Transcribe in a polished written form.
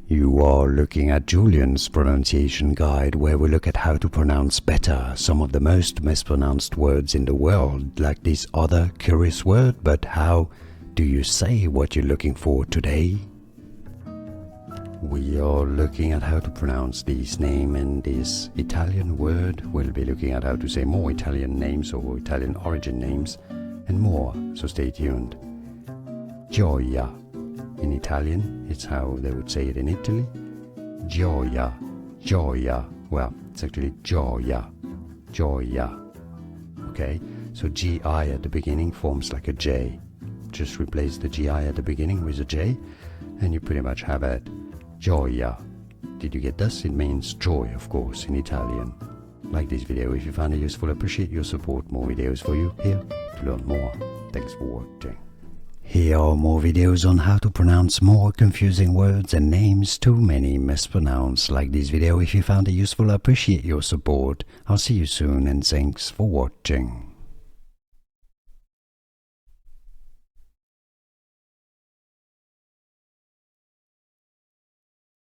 You are looking at Julian's pronunciation guide, where we look at how to pronounce better some of the most mispronounced words in the world, like this other curious word. But how do you say what you're looking for today? We are looking at how to pronounce this name and this Italian word. We'll be looking at how to say more Italian names or Italian origin names and more, so stay tuned. Gioia. In Italian, it's how they would say it in Italy. Gioia, gioia. Well, it's actually gioia, gioia. Okay, so G-I at the beginning forms like a J. Just replace the G-I at the beginning with a J, and you pretty much have it. Gioia. Did you get this? It means joy, of course, in Italian. Like this video if you found it useful. I appreciate your support. More videos for you here to learn more. Thanks for watching. Here are more videos on how to pronounce more confusing words and names too many mispronounced. Like this video if you found it useful. I appreciate your support. I'll see you soon and thanks for watching.